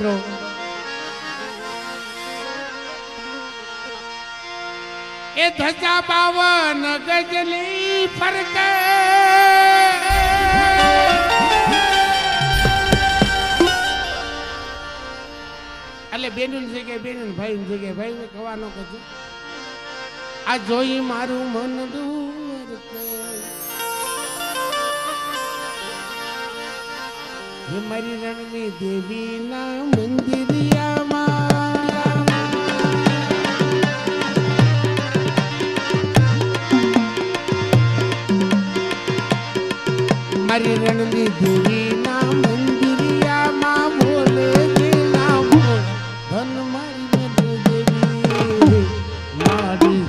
મિત્રો એ ધજા 52 ગજની ફરક એટલે બેનું જગ્યાએ બેનું ભાઈ જગ્યાએ ભાઈ ને કવાનો કજો આ જોઈ મારું મન દૂર હે મારી રણની દેવીના મંદિરિયામાં મારી રણની દેવીના મંદિરિયામાં બોલે જે નામ ધન મારી દેવી મારી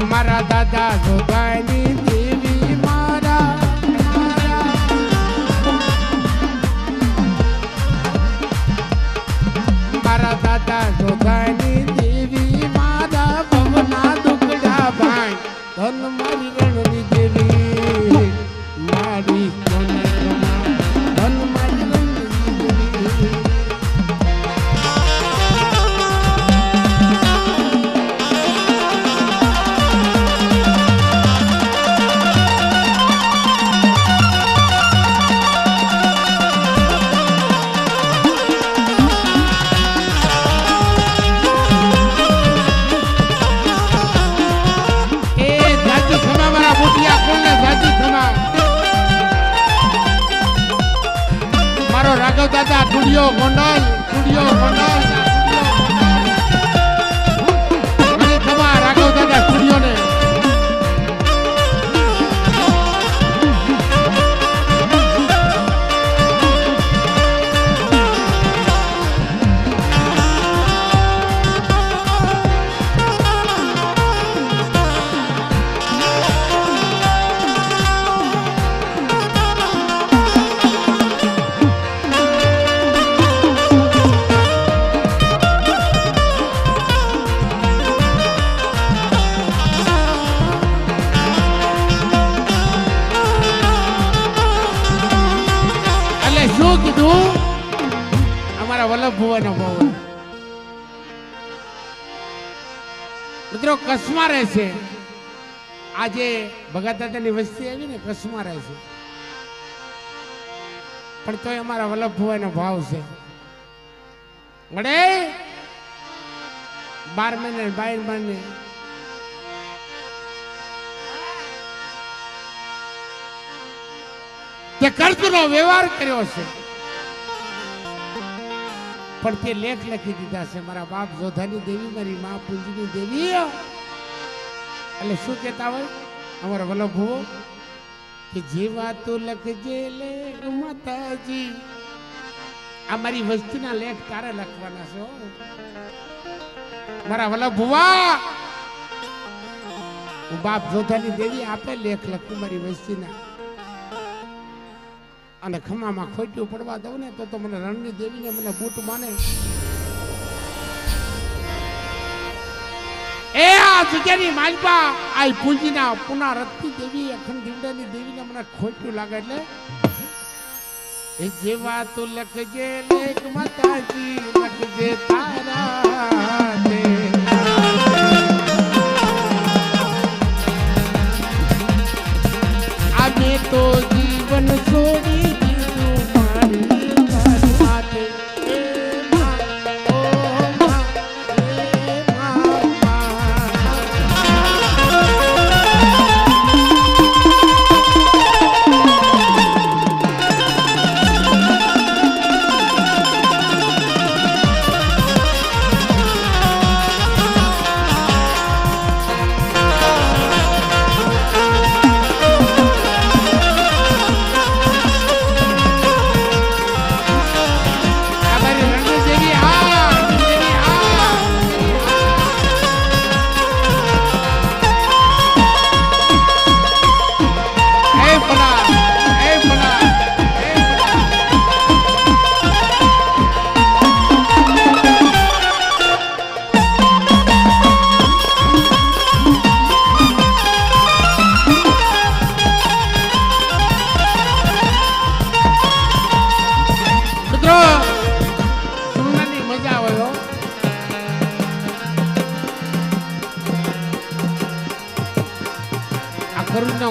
મારા દાદા જોગાની દેવી મારા દાદા જોગાની દેવી મારા ભવના દુકડા ભાઈ ધન મારી રણની દેવી મારી ધન મારી રણની દેવી રાઘવ દાદા સ્ટુડિયો ગોંડલ રાઘવ દાદા સ્ટુડિયો ને શું કીધું અમારા વલ્લભ ભુવાનો ભાવ મિત્રો કચ્છમાં રહે છે. આજે ભગત દાદાની વસ્તી આવી ને કચ્છમાં રહે છે, પણ તોય અમારા વલ્લભ ભુવાનો ભાવ છે. મળે 12 મહિને 22 મહિને તે કર્જનો વ્યવહાર કર્યો છે, પણ તે લેખ લખી દીધા છે. મારા બાપ જોધાની દેવી, મારી મા પૂંજની દેવી. એટલે શું કહેતા હોય અમારા વલ્લભ ભુવો કે જે વાતો લખજે લેખ માતાજી, આ મારી વસ્તીના લેખ તારે લખવાના છે. મારા વલ્લભ ભુવા, હું બાપ જોધાની દેવી આપે લેખ લખું મારી વસ્તીના, અને ખમામાં ખોટ્યું પડવા દઉં ને તો મને રણની દેવીને મને બૂટ માને. એ આ જગ્યાની માલપા આ પૂંજીના પુના રત્તી દેવી, અખંડ દીવડાની દેવીને મને ખોટ્યું લાગે એટલે એ જેવા તો લખજે લેખ માતાજી, લખજે તારા દે. અમે તો જીવન છોડી દીધું મારી માથે.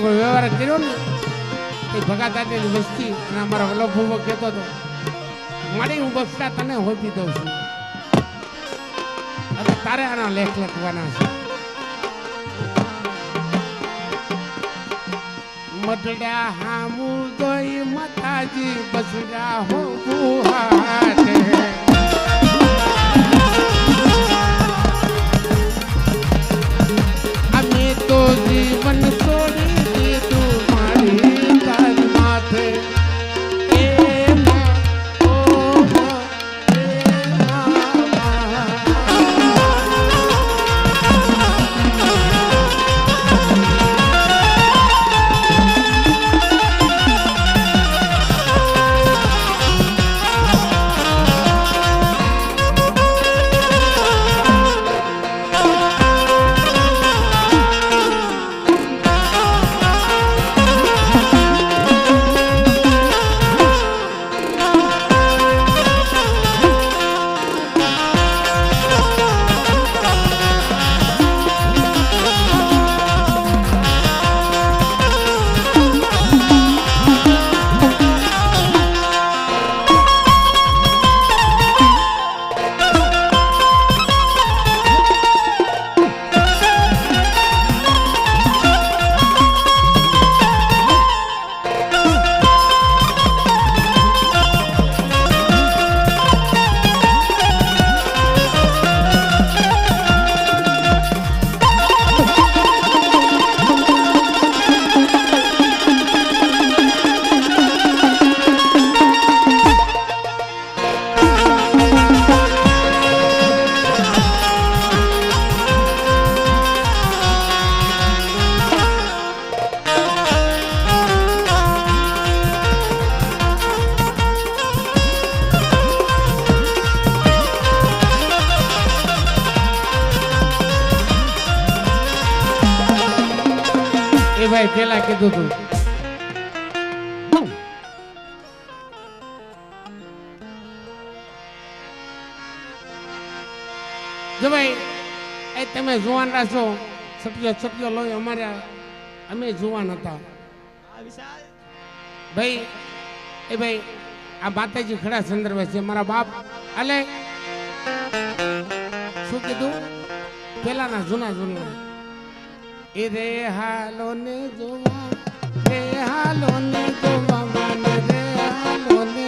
વ્યવહાર કર્યો ને એ ભગત દાદાની વસ્તી અને અમારા વલ્લભ ભુવો કહેતો હતો, મારી હું બક્ષા તને હોપી દઉં છું, અને તારે આના લેખ લખવાના છે. મટડા હામુ દોઈ માતાજી બસડા હો બુહાટે. અમે તો જીવન છોડી દીધું મારી તારી માથે. ભાઈ પેલા કીધું તું જો ભાઈ એ તમે જુવાન રાશો છટક્યો લોહી અમારે અમે જુવાન હતા ભાઈ એ ભાઈ આ માતાજી ખડા સંદર્ભ છે મારા બાપ અલે શું કીધું પેલાના જૂના એ રે હાલો ને જોવા રે હાલો ને જોવા માને રે હાલો ને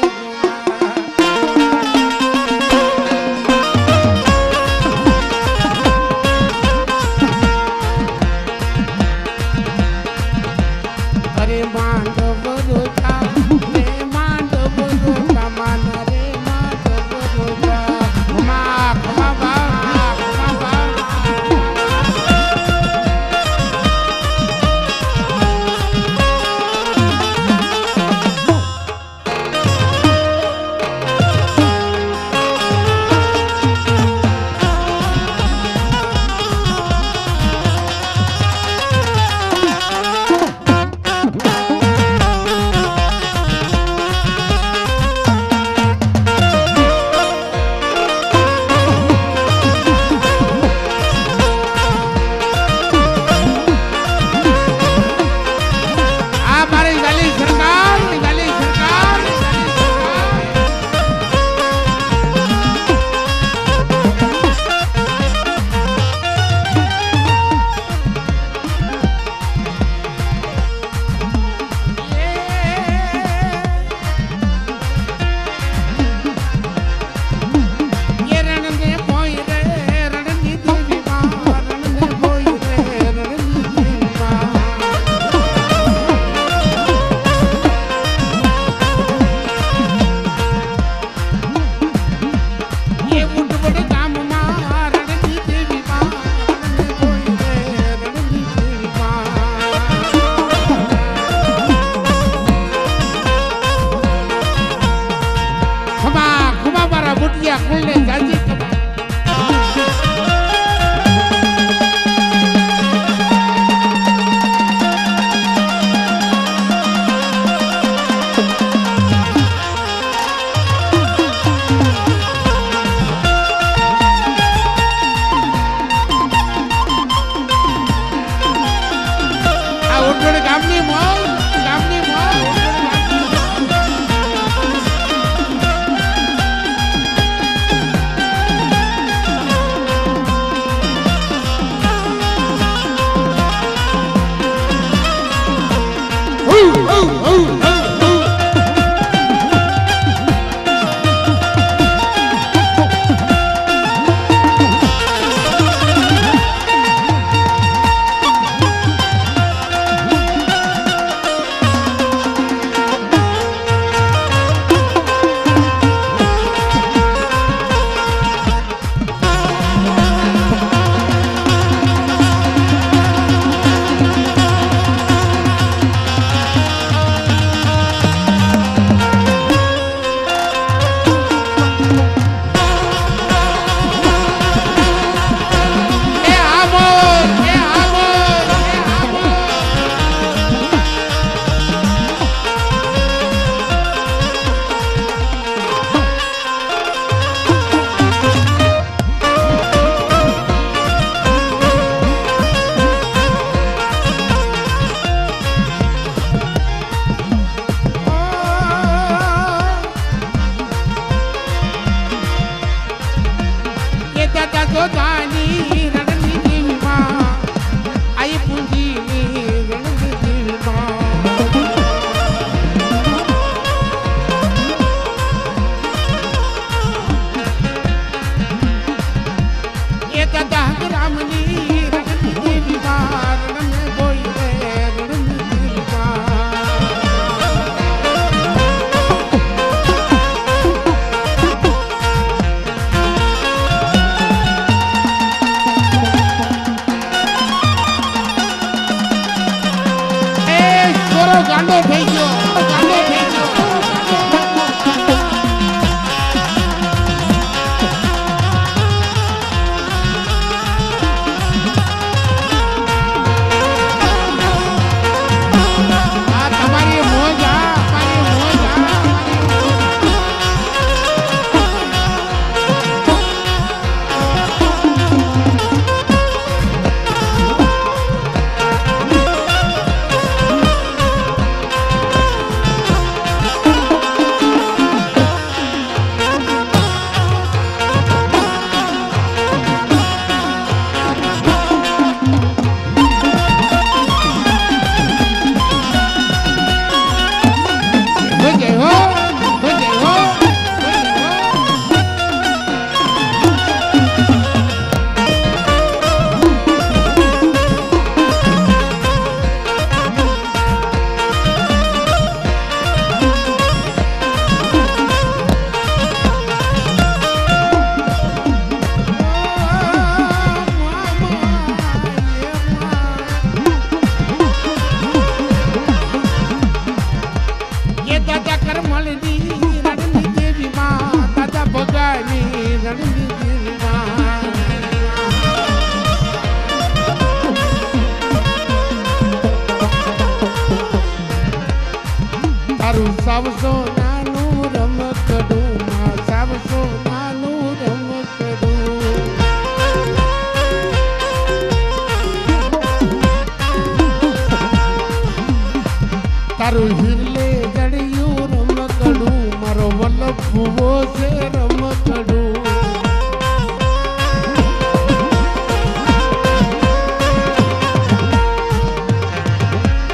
વલ્લભ ભુવો છે રમકડું.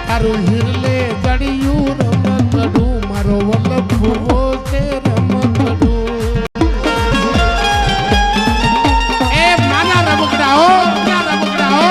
તારું હિરલે જડિયું રમકડું મારો વલ્લભ ભુવો છે રમકડું. એ માના રમકડા હો, માના રમકડા હો.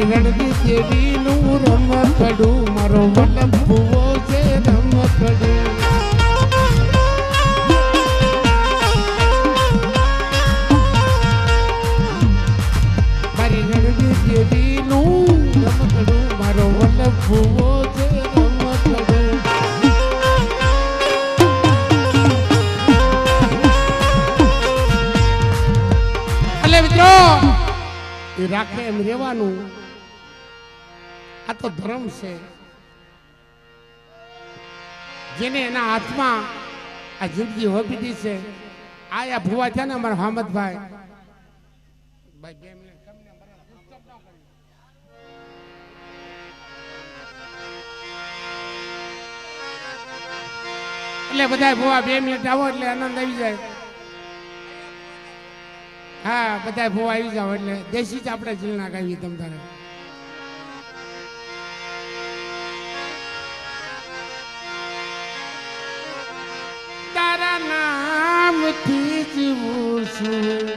રણદી દેવીનું રમકડું મારો વલ્લભ ભુવો છે રમકડું. મારી રણદી દેવીનું રમકડું મારો વલ્લભ ભુવો છે રમકડું. એટલે મિત્રો એ રાખે એમ રહેવાનું. આ તો ધર્મ છે. જેને એના હાથમાં આ જિંદગી હોપી દી છે. આ ભુવા છે ને અમારા હામદભાઈ એટલે બધા ભુવા 2 મિનિટ આવો એટલે આનંદ આવી જાય. હા બધા ભુવા આવી જાવ એટલે દેશી જ આપણે જીલના ગાવી તમ તારે. તારા નામથી જીવું છું,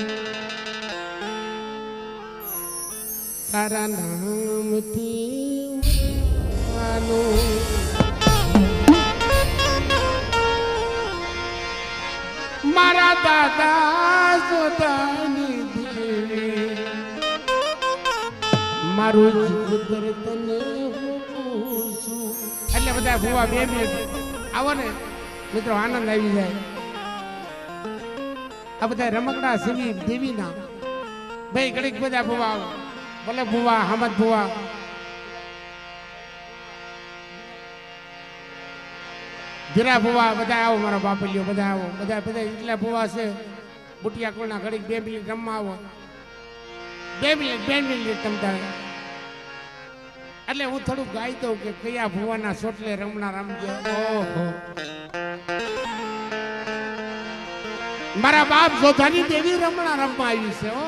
તારા નામથી મારા દાદા સોદાની દેવી મારું જીવતર તને હું પૂછું. એટલે બધા ભુવા 2 મિનિટ આવો ને મિત્રો આનંદ આવી જાય. આ બધા રમકડા સેવી દેવીના ભાઈ ઘડીક બધા ભુવા આવો. ભલે ભુવા હામદ ભુવા ધીરા ભુવા બધા આવો. મારા બાપલીઓ બધા આવો. બધા બધા એટલા ભુવા છે બુટિયા કોના ઘડીક 2 મિનિટ રમવા આવો. 2 મિનિટ તમતા. એટલે હું થોડું ગાઈ દઉં કે કયા ભુવાના સોટલે રમણા રમજે. ઓહો મારા બાપ જોધાની દેવી રમણા રમવા આવી છે. ઓ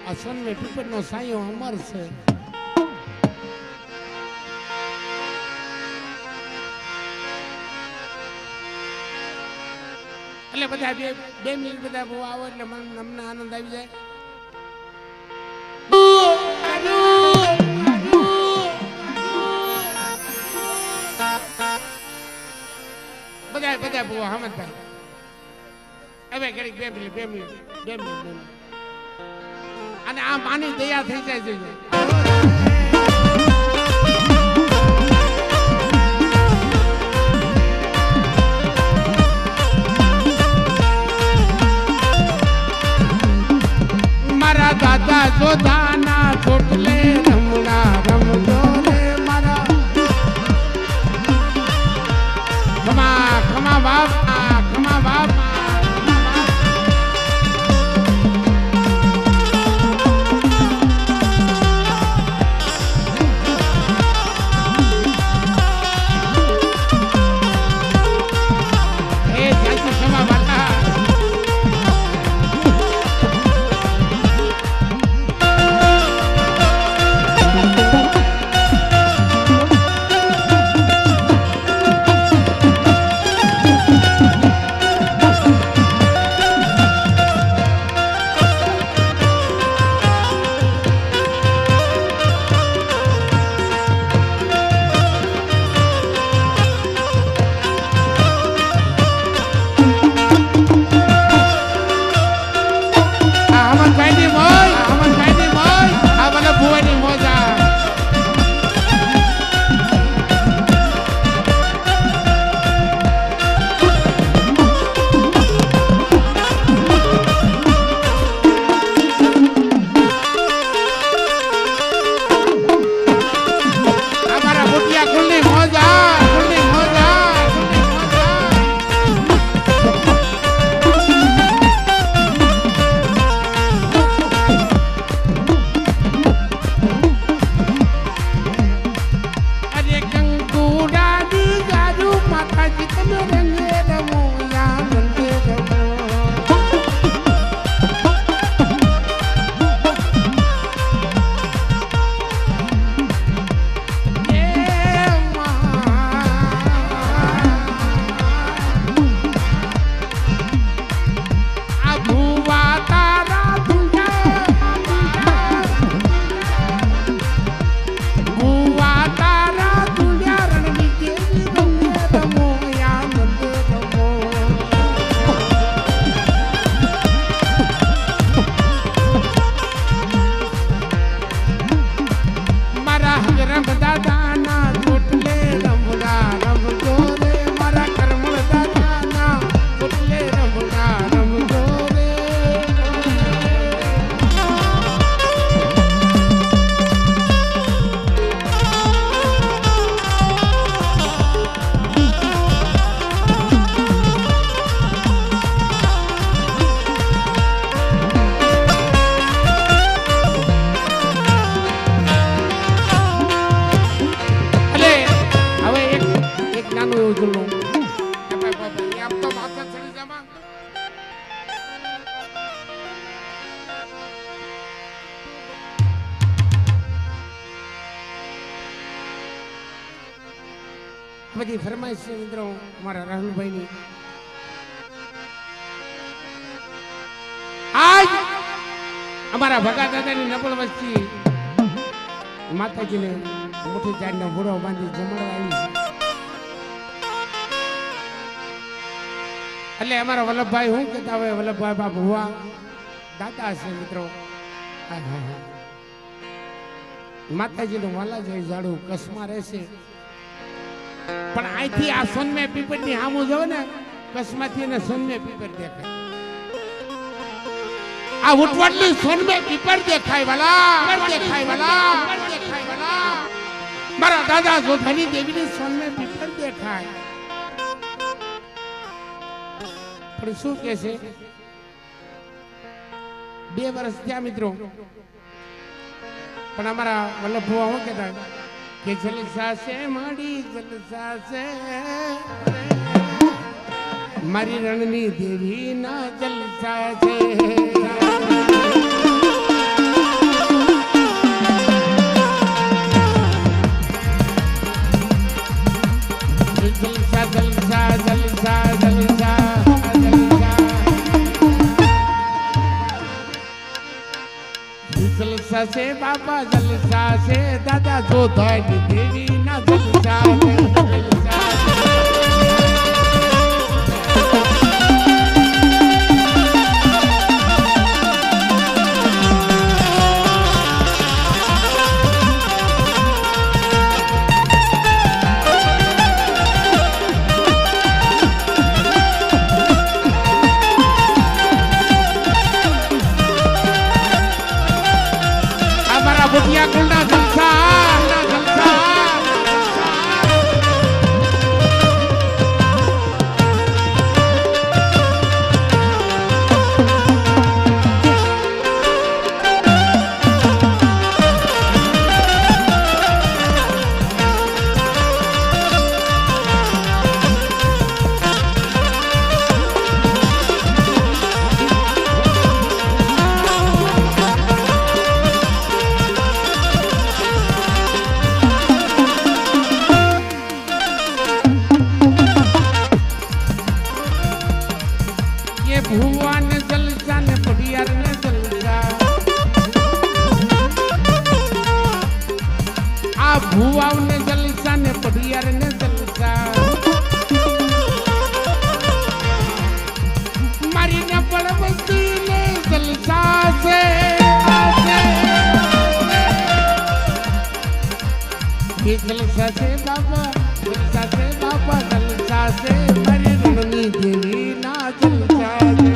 આ સોનમે પીપળનો સાયો અમર છે. એટલે બધા 2 મિનિટ બધા બહુ આવો એટલે અમને આનંદ આવી જાય. બધા બહુ હામદભાઈ હવે ઘડીક 2 મિનિટ અને આ માની દયા થઈ જાય જોઈએ. મારા દાદા જોધાના ચોટલે રમણા રમજો રે મારા. ખમા ખમા બાપ, ખમા બાપ. એ સાચી ખમા બાપા. બધી ફરમાઈશ છે મિત્રો અમારા રાહુલભાઈની. આજ અમારા ભગા દાદાની નબળ વસ્તી માતાજીને મોટી ચાંદનો ઘોડો બાંધી જમણવા આવી છે. એટલે અમારા વલ્લભભાઈ શું કહેતા હોય, વલ્લભભાઈ બા ભુવા દાદા છે મિત્રો. માતાજીનું વાલા જાય ઝાડું કસમાં રહેશે, પણ અહીંથી આ સોનમે પીપળની સામું જોવે ને, કસમાંથી એને સોનમે પીપળ દેખાય. આ ઉટવડની સોનમે પીપળ દેખાય વાલા, દેખાય વાલા, દેખાય વાલા. મારા દાદા જોધાની દેવીની સોનમે પીપળ દેખાય. પણ શું કે છે, 2 વર્ષ થયા મિત્રો, પણ અમારા વલ્લભ ભુવા શું કહેતા કે જલસા છે મારી જલસા છે, મારી રણની દેવી ના જલસા છે. જલસા જલસા જલસા જલસા જલસા છે બાબા, જલસા છે દાદા જોધાની દેવી ના જલસા છે, જલસા ભુટિયા કુંડા જલસા જલસા. ભુવા ને જલસા ને પઢિયાર ને જલસા, આ ભુવાઓ ને જલસા ને પઢિયાર ને જલસા. મારી ને પણ વસ્તી ને જલસા છે, જલસા છે બાબા, જલસા છે બાબા, જલસા છે મારી રણની દેવી ના જલસા છે.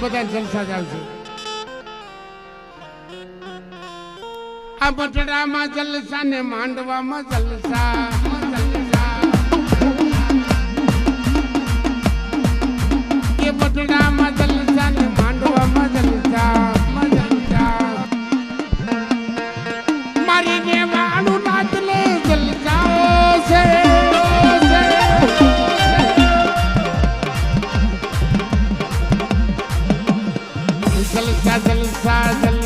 બધા જલસા જ આવશે. આ બટડામાં જલસા ને માંડવામાં જલસા, એ બટડામાં જલસા ને માંડવામાં જલસા. મારી ને વાળું નાચ લે જલસા છે, જલસા જલસા જલસા.